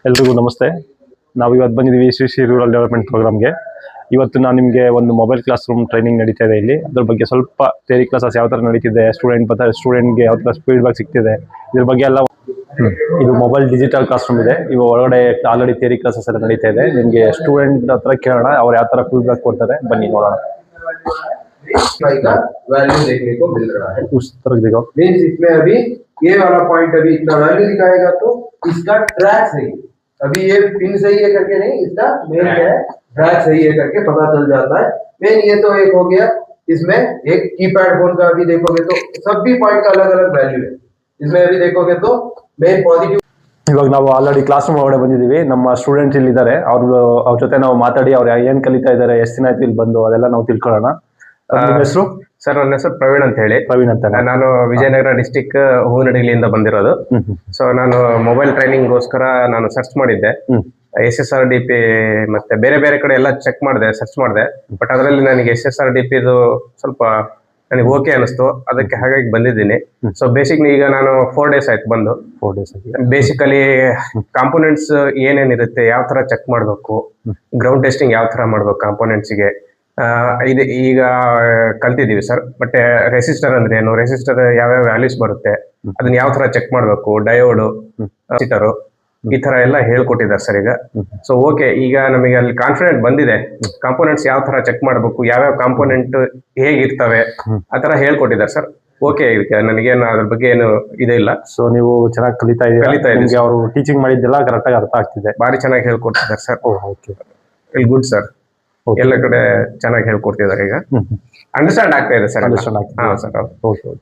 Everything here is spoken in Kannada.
ಎಲ್ರಿಗೂ ನಮಸ್ತೆ. ನಾವು ಇವತ್ತು ಬಂದಿದ್ದೀವಿ ಶ್ರೀ ರೂರಲ್ ಡೆವಲಪ್ಮೆಂಟ್ ಪ್ರೋಗ್ರಾಮ್ಗೆ. ಇವತ್ತು ನಾನು ನಿಮಗೆ ಒಂದು ಮೊಬೈಲ್ ಕ್ಲಾಸ್ ರೂಮ್ ಟ್ರೈನಿಂಗ್ ನಡೀತಾ ಇದೆ ಇಲ್ಲಿ. ಅದ್ರ ಬಗ್ಗೆ ಸ್ವಲ್ಪ ಥಿಯರಿ ಕ್ಲಾಸಸ್ ಯಾವ ಥರ ನಡೀತಿದೆ, ಸ್ಟೂಡೆಂಟ್ಗೆ ಯಾವ ಥರ ಫೀಡ್ಬ್ಯಾಕ್ ಸಿಗ್ತಿದೆ, ಇದ್ರ ಬಗ್ಗೆ ಎಲ್ಲ. ಇದು ಮೊಬೈಲ್ ಡಿಜಿಟಲ್ ಕ್ಲಾಸ್ ರೂಮ್ ಇದೆ. ಇವಾಗ ಒಳಗಡೆ ಆಲ್ರೆಡಿ ಥಿಯರಿ ಕ್ಲಾಸಸ್ ಎಲ್ಲ ನಡೀತಾ ಇದೆ. ನಿಮಗೆ ಸ್ಟೂಡೆಂಟ್ ಹತ್ರ ಕೇಳೋಣ, ಅವ್ರು ಯಾವ ಥರ ಫೀಡ್ಬ್ಯಾಕ್ ಕೊಡ್ತಾರೆ, ಬನ್ನಿ ನೋಡೋಣ. वैल्यू देखने को मिल रहा है। उस तरह देखो मीन्स इसमें अभी ये वाला पॉइंट अभी इतना वैल्यू दिखाएगा तो इसका ट्रैक सही, अभी ये पिन सही है करके नहीं, इसका मेन क्या है ट्रैक सही है करके पता चल जाता है। मेन ये तो एक हो गया। इसमें एक कीपैड फोन का अभी देखोगे तो सब भी पॉइंट का अलग अलग वैल्यू है। इसमें अभी देखोगे तो मेन पॉजिटिव। ಇವಾಗ ನಾವು ಆಲ್ರೆಡಿ ಕ್ಲಾಸ್ ರೂಮ್ ಒಳಗಡೆ ಬಂದಿದ್ದೀವಿ. ನಮ್ಮ ಸ್ಟೂಡೆಂಟ್ ಇಲ್ಲಿ ಇದ್ದಾರೆ. ಅವ್ರ ಜೊತೆ ನಾವು ಮಾತಾಡಿ ಅವ್ರು ಏನು ಕಲಿತಾ ಇದ್ದಾರೆ, ಎಷ್ಟು ದಿನ ಆಯ್ತು ಇಲ್ಲಿ ಬಂದು, ಅದೆಲ್ಲ ನಾವು ತಿಳ್ಕೊಳ್ಳೋಣ. ನಿಮ್ಮ ಹೆಸರು? ಸರ್, ನನ್ನ ಹೆಸರು ಪ್ರವೀಣ್ ಅಂತ ಹೇಳಿ. ಪ್ರವೀಣ್ ಅಂತ. ನಾನು ವಿಜಯನಗರ ಡಿಸ್ಟಿಕ್ ಹೂವಿನಡಗಲಿಯಿಂದ ಬಂದಿರೋದು. ಸೊ ನಾನು ಮೊಬೈಲ್ ಟ್ರೈನಿಂಗ್ಗೋಸ್ಕರ ನಾನು ಸರ್ಚ್ ಮಾಡಿದ್ದೆ. SSRDP ಮತ್ತೆ ಬೇರೆ ಬೇರೆ ಕಡೆ ಎಲ್ಲ ಚೆಕ್ ಮಾಡಿದೆ, ಸರ್ಚ್ ಮಾಡಿದೆ. ಬಟ್ ಅದರಲ್ಲಿ ನನಗೆ SSRDP ಸ್ವಲ್ಪ ನನಗೆ ಓಕೆ ಅನಿಸ್ತು. ಅದಕ್ಕೆ ಹಾಗಾಗಿ ಬಂದಿದ್ದೀನಿ. ಸೊ ಬೇಸಿಕ್ಲಿ ಈಗ ನಾನು 4 days ಆಯ್ತು ಬಂದು. 4 days ಬೇಸಿಕಲಿ ಕಾಂಪೋನೆಂಟ್ಸ್ ಏನೇನಿರುತ್ತೆ, ಯಾವ ತರ ಚೆಕ್ ಮಾಡಬೇಕು, ಗ್ರೌಂಡ್ ಟೆಸ್ಟಿಂಗ್ ಯಾವ ತರ ಮಾಡ್ಬೇಕು ಕಾಂಪೋನೆಂಟ್ಸ್ಗೆ, ಇದು ಈಗ ಕಲ್ತಿದ್ದೀವಿ ಸರ್. ಬಟ್ ರೆಸಿಸ್ಟರ್ ಅಂದ್ರೆ ಏನು, ರೆಸಿಸ್ಟರ್ ಯಾವ್ಯಾವ ವ್ಯಾಲ್ಯೂಸ್ ಬರುತ್ತೆ, ಅದನ್ನ ಯಾವ ತರ ಚೆಕ್ ಮಾಡ್ಬೇಕು, ಡಯೋಡು, ರೆಸಿಸ್ಟರು, ಈ ತರ ಎಲ್ಲ ಹೇಳ್ಕೊಟ್ಟಿದ್ದಾರೆ ಸರ್ ಈಗ. ಸೊ ಓಕೆ, ಈಗ ನಮಗೆ ಅಲ್ಲಿ ಕಾನ್ಫಿಡೆಂಟ್ ಬಂದಿದೆ. ಕಾಂಪೋನೆಂಟ್ಸ್ ಯಾವ ತರ ಚೆಕ್ ಮಾಡ್ಬೇಕು, ಯಾವ್ಯಾವ ಕಾಂಪೋನೆಂಟ್ ಹೇಗಿರ್ತವೆ, ಆ ತರ ಹೇಳ್ಕೊಟ್ಟಿದ್ದಾರೆ ಸರ್. ಓಕೆ, ಈಗ ನನಗೇನು ಅದ್ರ ಬಗ್ಗೆ ಏನು ಇದೇ ಇಲ್ಲ. ಸೊ ನೀವು ಚೆನ್ನಾಗಿ ಕಲಿತಾ ಇದ್ದೀವಿ. ಅವರು ಟೀಚಿಂಗ್ ಮಾಡಿದ್ದೆಲ್ಲ ಕರೆಕ್ಟ್ ಆಗಿ ಅರ್ಥ ಆಗ್ತಿದೆ. ಬಾರಿ ಚೆನ್ನಾಗಿ ಹೇಳ್ಕೊಡ್ತಿದ್ದಾರೆ sir. Okay, well good sir. ಎಲ್ಲ ಕಡೆ ಚೆನ್ನಾಗಿ ಹೇಳ್ಕೊಡ್ತಿದ್ದಾರೆ ಈಗ. ಅಂಡರ್ಸ್ಟ್ಯಾಂಡ್ ಆಗ್ತಾ ಇದೆ ಸರ್. ಅಂಡರ್ಸ್ಟ್ಯಾಂಡ್ ಆಗ್ತಿದೆ. ಹಾ ಸರ್. ಓಕೆ.